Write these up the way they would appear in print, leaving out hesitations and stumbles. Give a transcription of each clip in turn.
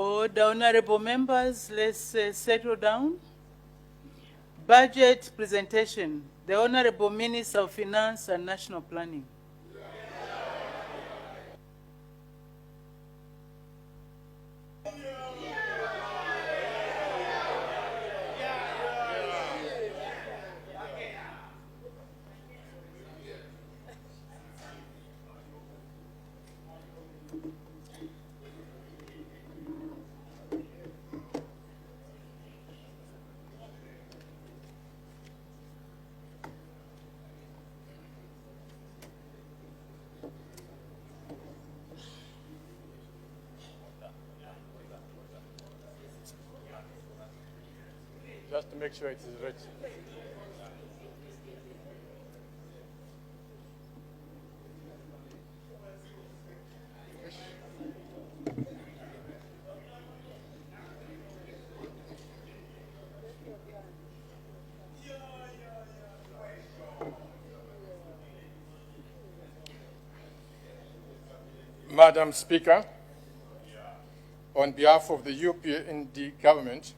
Order, honorable members, let's settle down. Budget presentation. The Honorable Minister of Finance and National Planning. Just to make sure it is ready. Madam Speaker, on behalf of the UPND government,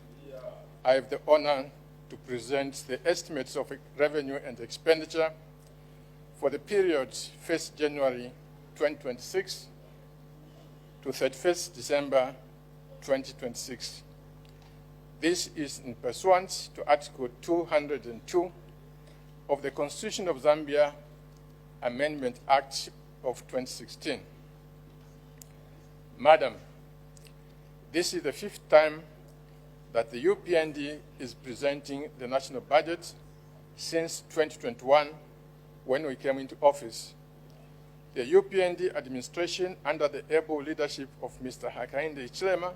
I have the honor to present the estimates of revenue and expenditure for the period 1st January 2026 to 31st December 2026. This is in pursuant to Article 202 of the Constitution of Zambia Amendment Act of 2016. Madam, this is the 5th time that the UPND is presenting the national budget since 2021 when we came into office. The UPND administration, under the able leadership of Mr. Hakainde Hichilema,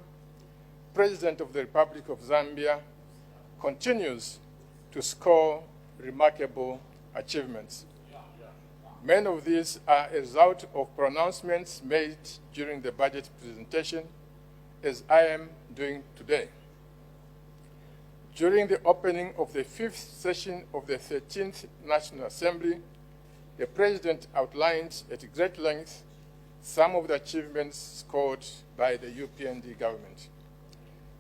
President of the Republic of Zambia, continues to score remarkable achievements. Many of these are a result of pronouncements made during the budget presentation, as I am doing today. During the opening of the 5th session of the 13th National Assembly, the President outlined at great length some of the achievements scored by the UPND government.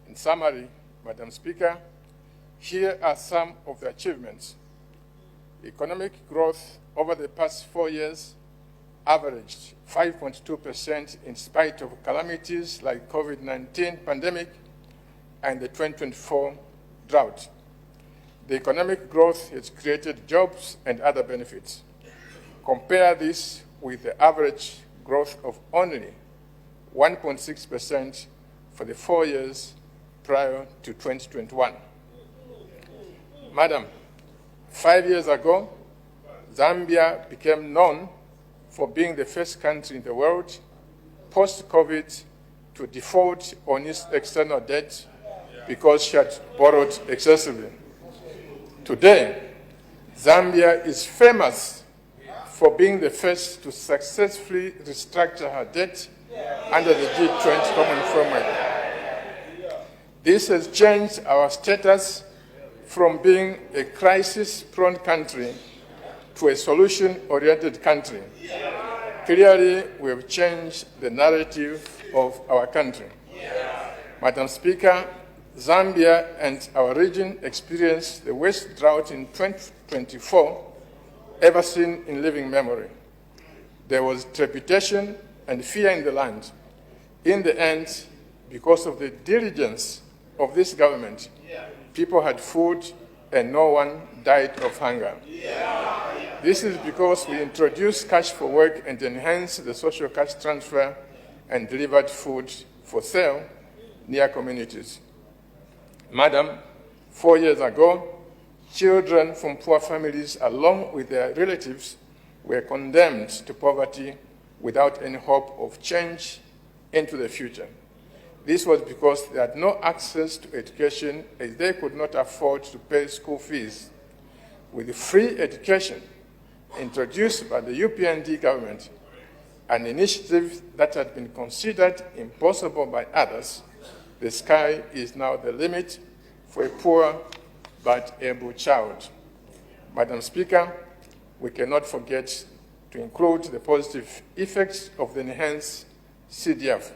In summary, Madam Speaker, here are some of the achievements. Economic growth over the past 4 years averaged 5.2% in spite of calamities like COVID-19 pandemic and the 2024 drought. The economic growth has created jobs and other benefits. Compare this with the average growth of only 1.6% for the 4 years prior to 2021. Madam, 5 years ago, Zambia became known for being the first country in the world, post-COVID, to default on its external debt because she had borrowed excessively. Today, Zambia is famous for being the first to successfully restructure her debt under the G20 Common Framework. This has changed our status from being a crisis-prone country to a solution-oriented country. Clearly, we have changed the narrative of our country. Madam Speaker, Zambia and our region experienced the worst drought in 2024 ever seen in living memory. There was trepidation and fear in the land. In the end, because of the diligence of this government, people had food and no one died of hunger. This is because we introduced cash for work and enhanced the social cash transfer and delivered food for sale near communities. Madam, 4 years ago, children from poor families, along with their relatives, were condemned to poverty without any hope of change into the future. This was because they had no access to education, as they could not afford to pay school fees. With free education introduced by the UPND government, an initiative that had been considered impossible by others, the sky is now the limit for a poor but able child. Madam Speaker, we cannot forget to include the positive effects of the enhanced CDF,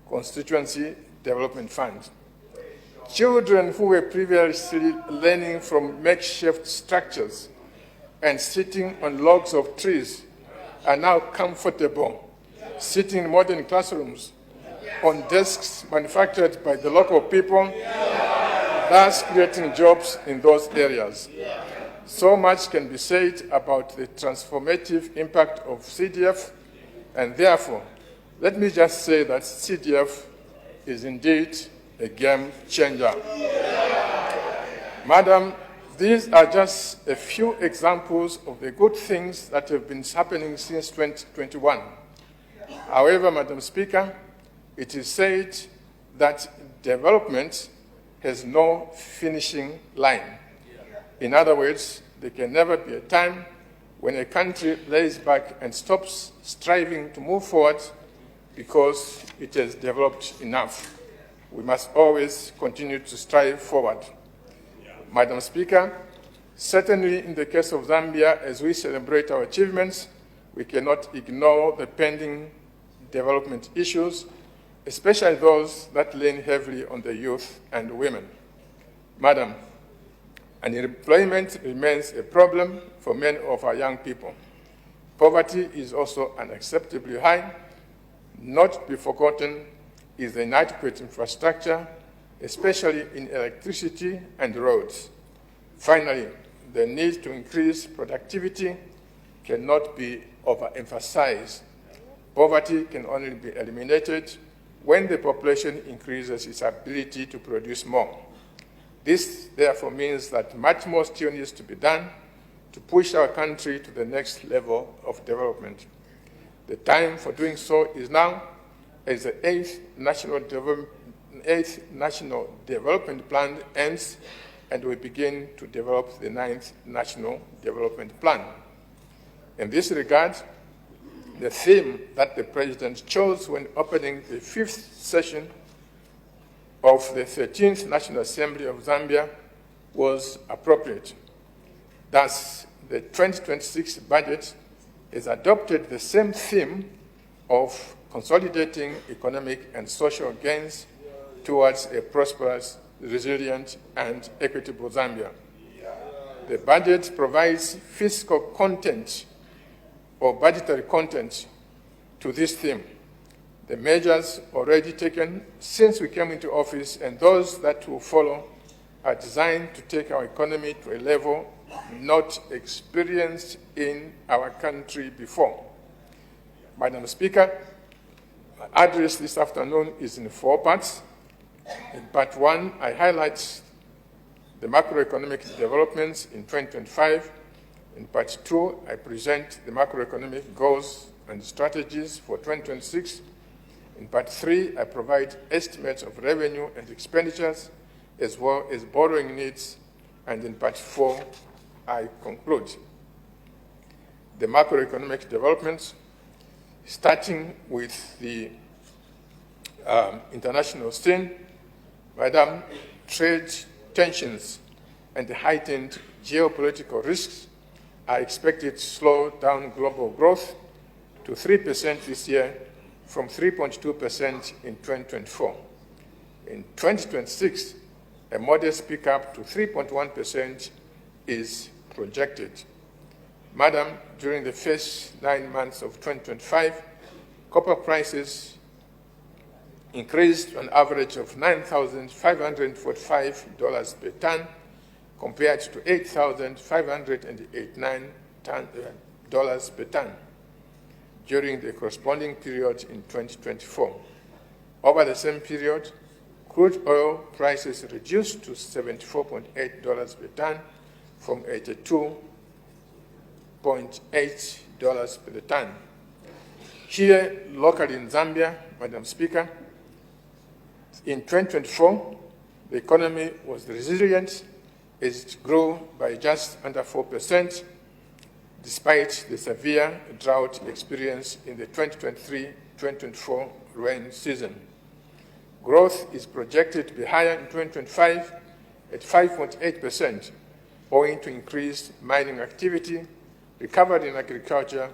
constituency Development Fund. Children who were previously learning from makeshift structures and sitting on logs of trees are now comfortable sitting in modern classrooms on desks manufactured by the local people, thus creating jobs in those areas. So much can be said about the transformative impact of CDF, and therefore, let me just say that CDF is indeed a game changer. Madam, these are just a few examples of the good things that have been happening since 2021. However, Madam Speaker, it is said that development has no finishing line. In other words, there can never be a time when a country lays back and stops striving to move forward because it has developed enough. We must always continue to strive forward. Madam Speaker, certainly in the case of Zambia, as we celebrate our achievements, we cannot ignore the pending development issues, especially those that lean heavily on the youth and women. Madam, unemployment remains a problem for many of our young people. Poverty is also unacceptably high. Not to be forgotten is the inadequate infrastructure, especially in electricity and roads. Finally, the need to increase productivity cannot be overemphasized. Poverty can only be eliminated when the population increases its ability to produce more. This, therefore, means that much more still needs to be done to push our country to the next level of development. The time for doing so is now, as the 8th National Development Plan ends and we begin to develop the 9th National Development Plan. In this regard, the theme that the President chose when opening the 5th session of the 13th National Assembly of Zambia was appropriate. Thus, the 2026 budget has adopted the same theme of consolidating economic and social gains towards a prosperous, resilient, and equitable Zambia. The budget provides fiscal content or budgetary content to this theme. The measures already taken since we came into office and those that will follow are designed to take our economy to a level not experienced in our country before. Madam Speaker, my address this afternoon is in 4 parts. In part 1, I highlight the macroeconomic developments in 2025. In part 2, I present the macroeconomic goals and strategies for 2026. In part 3, I provide estimates of revenue and expenditures, as well as borrowing needs. And in part 4, I conclude. The macroeconomic developments, starting with the international scene, Madam, trade tensions and heightened geopolitical risks are expected to slow down global growth to 3% this year from 3.2% in 2024. In 2026, a modest pickup to 3.1% is projected. Madam, during the first 9 months of 2025, copper prices increased to an average of $9,545 per ton, compared to $8,589 per ton during the corresponding period in 2024. Over the same period, crude oil prices reduced to $74.8 per ton from $82.8 per ton. Here, locally in Zambia, Madam Speaker, in 2024, the economy was resilient as it grew by just under 4%, despite the severe drought experienced in the 2023-2024 rain season. Growth is projected to be higher in 2025 at 5.8%, owing to increased mining activity, recovery in agriculture,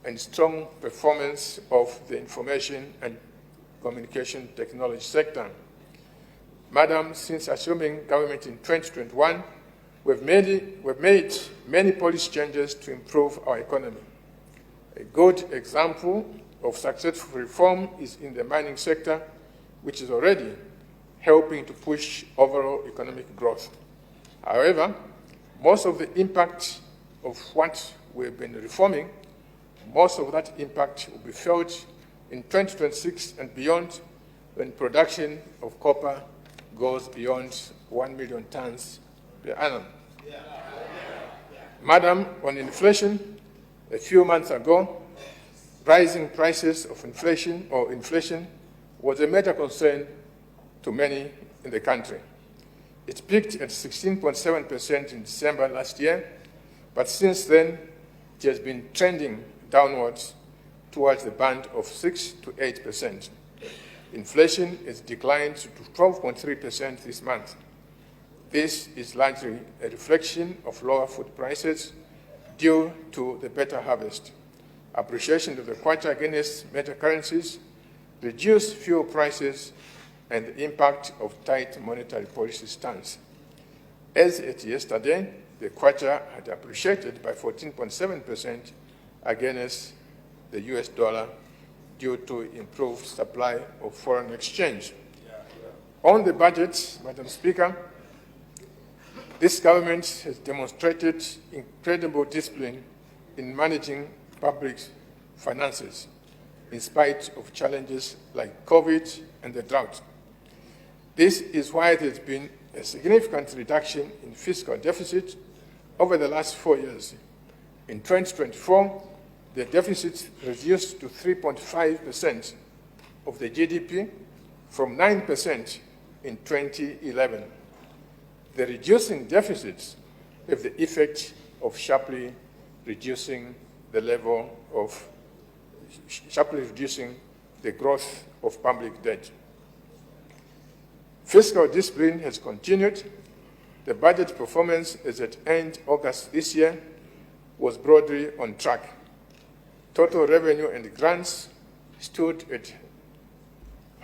and strong performance of the information and communication technology sector. Madam, since assuming government in 2021, we've made many policy changes to improve our economy. A good example of successful reform is in the mining sector, which is already helping to push overall economic growth. However, most of the impact of what we've been reforming, most of that impact will be felt in 2026 and beyond, when production of copper goes beyond 1 million tons per annum. Madam, on inflation, a few months ago, rising prices of inflation was a major concern to many in the country. It peaked at 16.7% in December last year, but since then, it has been trending downwards towards the band of 6 to 8%. Inflation has declined to 12.3% this month. This is largely a reflection of lower food prices due to the better harvest, appreciation of the kwacha against major currencies, reduced fuel prices, and the impact of tight monetary policy stance. As at yesterday, the kwacha had appreciated by 14.7% against the US dollar due to improved supply of foreign exchange. On the budget, Madam Speaker, this government has demonstrated incredible discipline in managing public finances in spite of challenges like COVID and the drought. This is why there's been a significant reduction in fiscal deficit over the last 4 years. In 2024, the deficit reduced to 3.5% of the GDP from 9% in 2011. The reducing deficits have the effect of sharply reducing the growth of public debt. Fiscal discipline has continued. The budget performance as at end August this year was broadly on track. Total revenue and grants stood at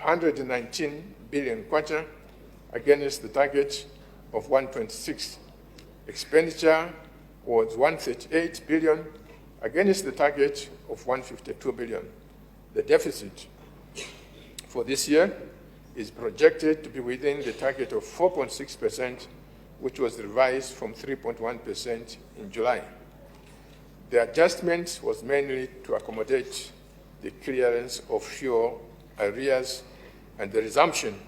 119 billion kwacha against the target of 126. Expenditure was 138 billion against the target of 152 billion. The deficit for this year is projected to be within the target of 4.6%, which was revised from 3.1% in July. The adjustment was mainly to accommodate the clearance of fuel arrears and the resumption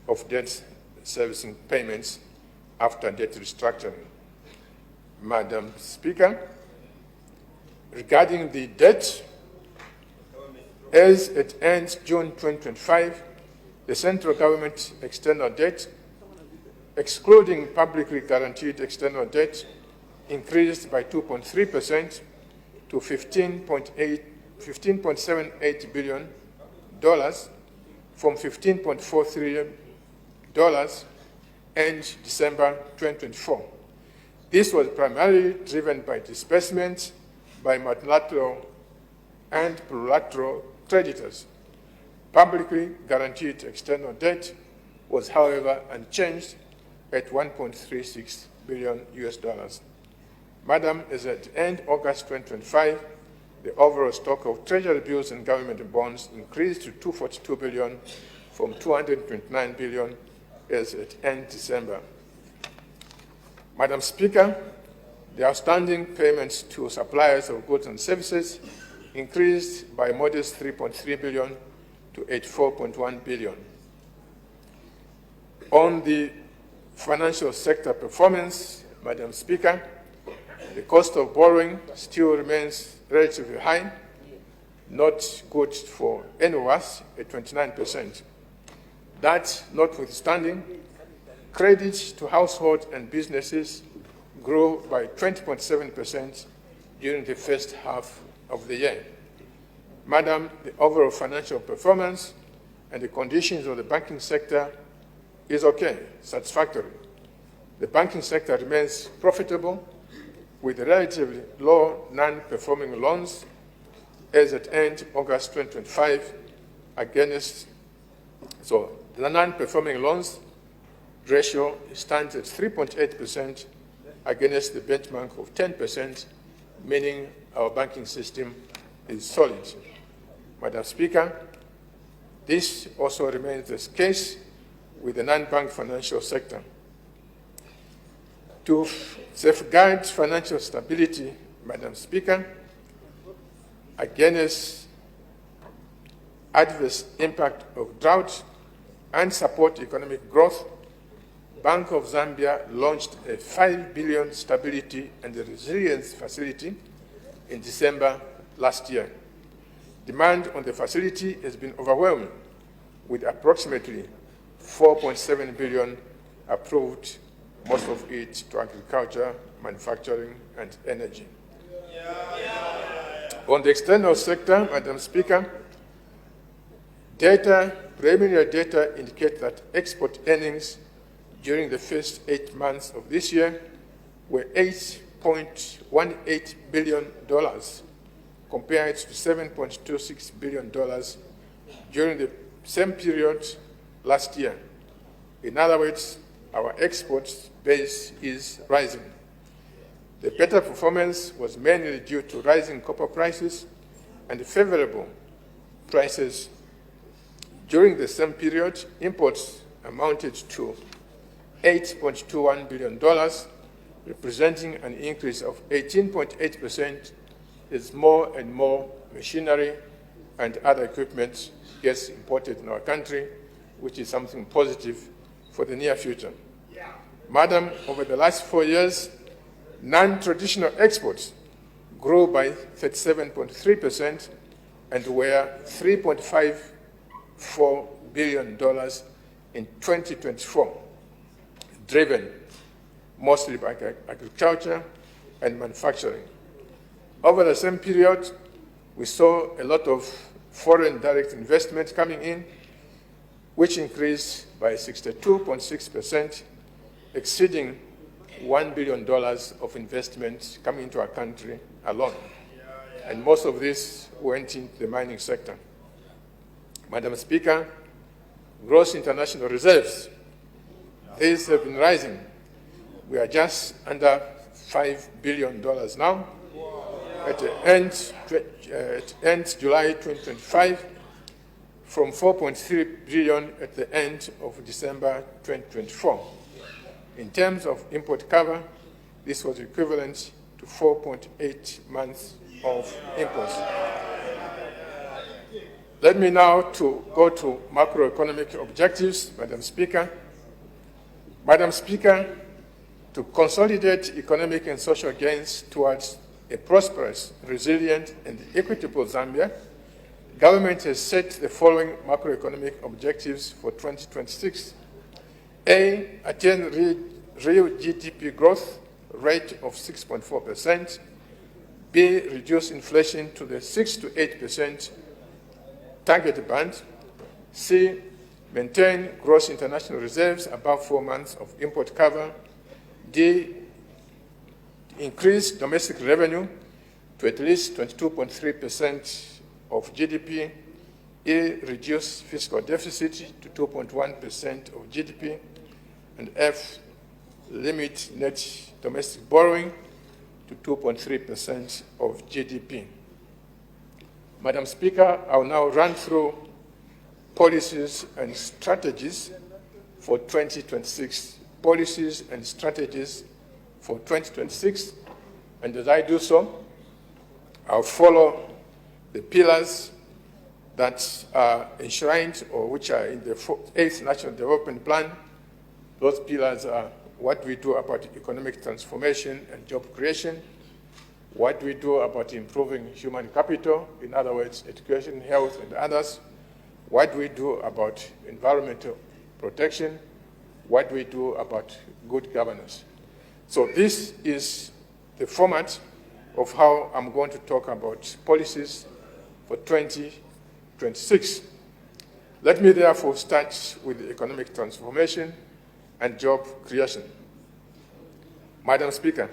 of debt servicing payments after debt restructuring. Madam Speaker, regarding the debt, as at end June 2025, the central government external debt, excluding publicly guaranteed external debt, increased by 2.3% to $15.78 billion from $15.43 end December 2024. This was primarily driven by disbursements by multilateral and plurilateral creditors. Publicly guaranteed external debt was, however, unchanged at $1.36 billion US. Madam, as at end August 2025, the overall stock of treasury bills and government bonds increased to 242 billion from 229 billion as at end December. Madam Speaker, the outstanding payments to suppliers of goods and services increased by a modest 3.3 billion to 84.1 billion. On the financial sector performance, Madam Speaker, the cost of borrowing still remains relatively high, not good for any of us, at 29%. That notwithstanding, credit to households and businesses grew by 20.7% during the first half of the year. Madam, the overall financial performance and the conditions of the banking sector is okay, satisfactory. The banking sector remains profitable with relatively low non-performing loans as at end August 2025 the non-performing loans ratio stands at 3.8% against the benchmark of 10%, meaning our banking system is solid. Madam Speaker, this also remains the case with the non-bank financial sector. To safeguard financial stability, Madam Speaker, against adverse impact of drought and support economic growth, Bank of Zambia launched a 5 billion stability and resilience facility in December last year. Demand on the facility has been overwhelming, with approximately 4.7 billion approved, most of it to agriculture, manufacturing, and energy. On the external sector, Madam Speaker, preliminary data indicate that export earnings during the first 8 months of this year were $8.18 billion, compared to $7.26 billion during the same period last year. In other words, our exports base is rising. The better performance was mainly due to rising copper prices and favorable prices. During the same period, imports amounted to $8.21 billion, representing an increase of 18.8% as more and more machinery and other equipment gets imported in our country, which is something positive for the near future. Madam, over the last 4 years, non-traditional exports grew by 37.3% and were $3.54 billion in 2024, driven mostly by agriculture and manufacturing. Over the same period, we saw a lot of foreign direct investment coming in, which increased by 62.6%, exceeding $1 billion of investment coming into our country alone. And most of this went into the mining sector. Madam Speaker, gross international reserves, these have been rising. We are just under $5 billion now. At the end July 2025, from 4.3 billion at the end of December 2024. In terms of import cover, this was equivalent to 4.8 months of imports. Let me now go to macroeconomic objectives, Madam Speaker. Madam Speaker, to consolidate economic and social gains towards a prosperous, resilient, and equitable Zambia, government has set the following macroeconomic objectives for 2026. A, attain real GDP growth rate of 6.4%. B, reduce inflation to the 6 to 8% target band. C, maintain gross international reserves above 4 months of import cover. D, increase domestic revenue to at least 22.3% of GDP. E, reduce fiscal deficit to 2.1% of GDP. And F, limit net domestic borrowing to 2.3% of GDP. Madam Speaker, I will now run through policies and strategies for 2026. Policies and strategies for 2026. And as I do so, I'll follow the pillars that are enshrined or which are in the 8th National Development Plan. Those pillars are what we do about economic transformation and job creation, what we do about improving human capital, in other words, education, health, and others, what we do about environmental protection, what we do about good governance. So this is the format of how I'm going to talk about policies for 2026. Let me therefore start with the economic transformation and job creation. Madam Speaker,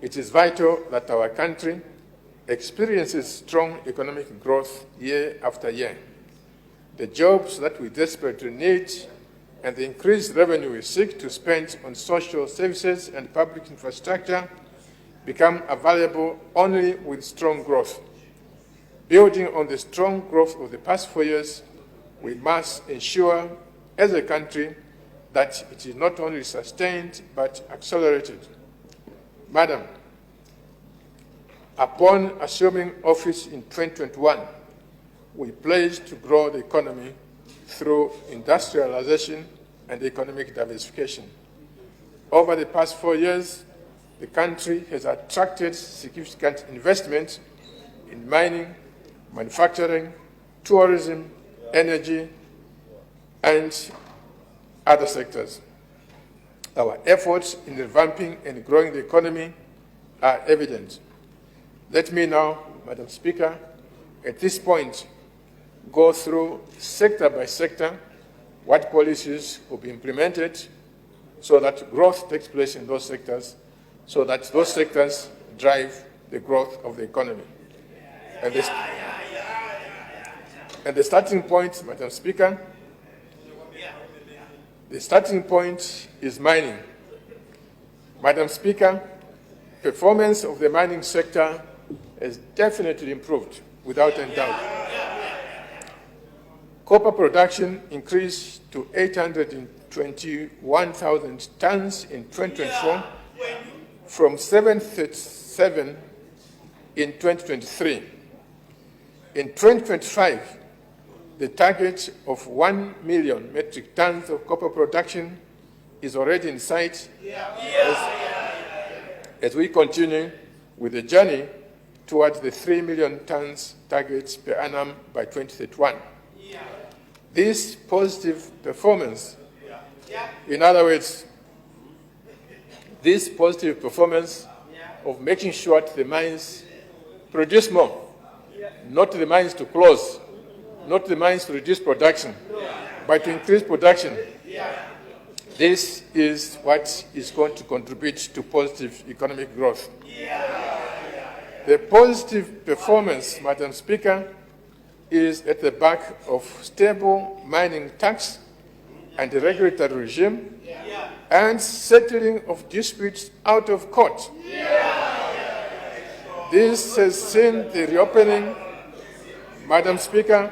it is vital that our country experiences strong economic growth year after year. The jobs that we desperately need and the increased revenue we seek to spend on social services and public infrastructure become available only with strong growth. Building on the strong growth of the past 4 years, we must ensure, as a country, that it is not only sustained but accelerated. Madam, upon assuming office in 2021, we pledged to grow the economy through industrialization and economic diversification. Over the past 4 years, the country has attracted significant investment in mining, manufacturing, tourism, energy, and other sectors. Our efforts in revamping and growing the economy are evident. Let me now, Madam Speaker, at this point, go through sector by sector what policies will be implemented so that growth takes place in those sectors, so that those sectors drive the growth of the economy. And the starting point, Madam Speaker, the starting point is mining. Madam Speaker, performance of the mining sector has definitely improved, without any doubt. Copper production increased to 821,000 tons in 2024 from 737 in 2023. In 2025, the target of 1 million metric tons of copper production is already in sight as we continue with the journey towards the 3 million tons target per annum by 2031. This positive performance, in other words, this positive performance of making sure that the mines produce more, not the mines to close, not the mines to reduce production, but to increase production. This is what is going to contribute to positive economic growth. The positive performance, Madam Speaker, is at the back of stable mining tax and the regulatory regime and settling of disputes out of court. This has seen the reopening, Madam Speaker,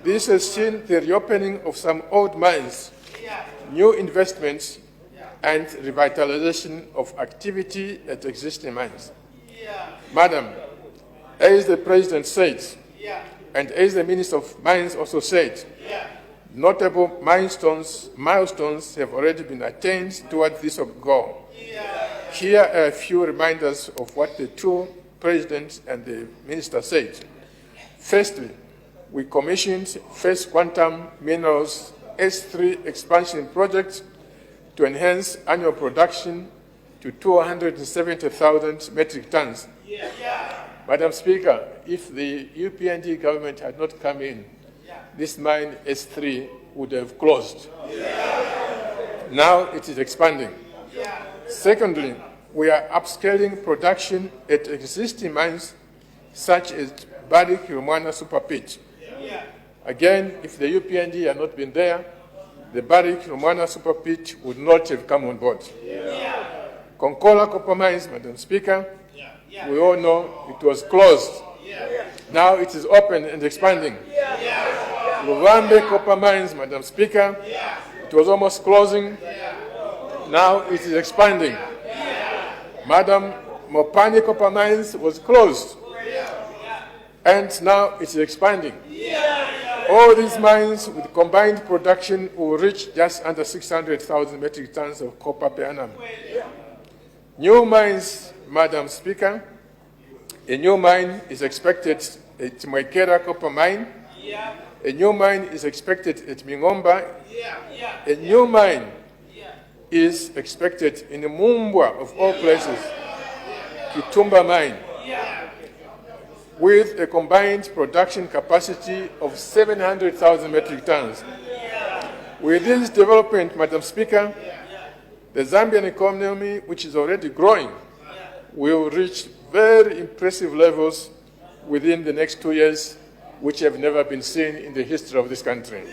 this has seen the reopening of some old mines, new investments, and revitalization of activity at existing mines. Madam, as the President said, and as the Minister of Mines also said, notable milestones have already been attained towards this goal. Here are a few reminders of what the two Presidents and the Minister said. Firstly, we commissioned First Quantum Minerals S3 expansion project to enhance annual production to 270,000 metric tons. Madam Speaker, if the UPND government had not come in, this mine S3 would have closed. Now it is expanding. Secondly, we are upscaling production at existing mines such as Barrick Rumwana Super Pit. Again, if the UPND had not been there, the Barrick Rumwana Super Pit would not have come on board. Konkola Copper Mines, Madam Speaker, we all know it was closed. Now it is open and expanding. Luvambe Copper Mines, Madam Speaker, it was almost closing. Now it is expanding. Madam, Mopani Copper Mines was closed. And now it is expanding. All these mines with combined production will reach just under 600,000 metric tons of copper per annum. New mines, Madam Speaker, a new mine is expected at Mwekera Copper Mine. A new mine is expected at Mingomba. A new mine is expected in the Mumbwa, of all places, Kitumba Mine, with a combined production capacity of 700,000 metric tons. With this development, Madam Speaker, the Zambian economy, which is already growing, will reach very impressive levels within the next 2 years, which have never been seen in the history of this country.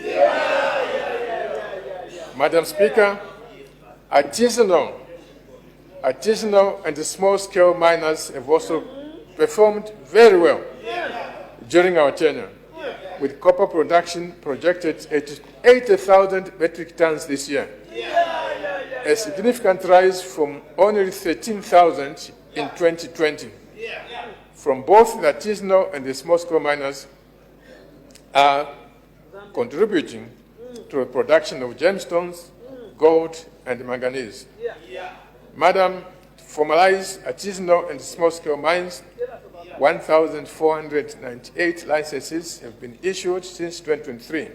Madam Speaker, artisanal and the small-scale miners have also performed very well during our tenure, with copper production projected at 80,000 metric tons this year, a significant rise from only 13,000 in 2020. From both the artisanal and the small-scale miners are contributing to the production of gemstones, gold, and manganese. Madam, to formalize artisanal and small-scale mines, 1,498 licenses have been issued since 2023.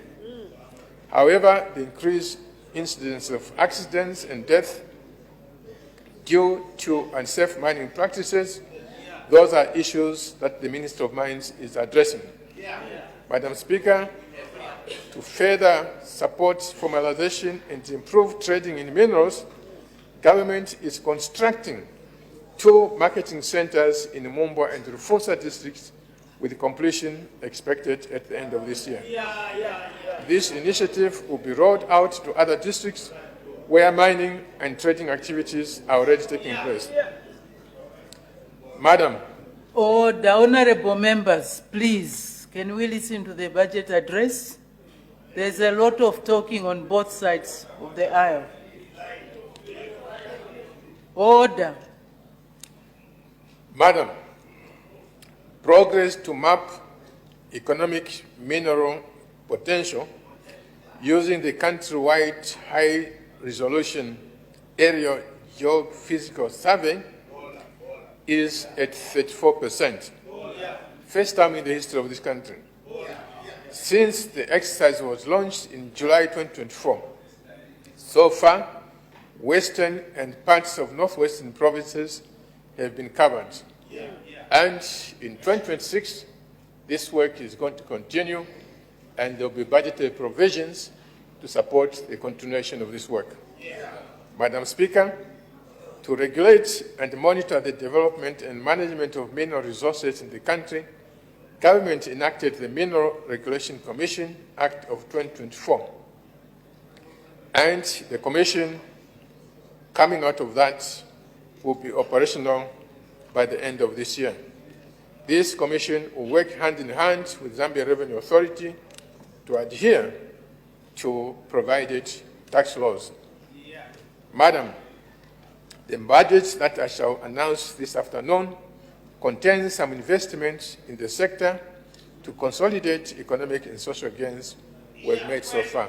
However, the increased incidence of accidents and death due to unsafe mining practices, those are issues that the Minister of Mines is addressing. Madam Speaker, to further support formalization and improve trading in minerals, government is constructing 2 marketing centers in Mumbwa and Rufosa districts, with completion expected at the end of this year. This initiative will be rolled out to other districts where mining and trading activities are already taking place. Madam. Order. Honorable members, please, can we listen to the budget address? There's a lot of talking on both sides of the aisle. Order. Madam, progress to map economic mineral potential using the countrywide high-resolution aerial geophysical survey is at 34%, first time in the history of this country. Since the exercise was launched in July 2024, so far, western and parts of northwestern provinces have been covered. And in 2026, this work is going to continue, and there will be budgetary provisions to support the continuation of this work. Madam Speaker, to regulate and monitor the development and management of mineral resources in the country, government enacted the Mineral Regulation Commission Act of 2024. And the commission coming out of that will be operational by the end of this year. This commission will work hand in hand with Zambia Revenue Authority to adhere to provided tax laws. Madam, the budget that I shall announce this afternoon contains some investments in the sector to consolidate economic and social gains we've made so far.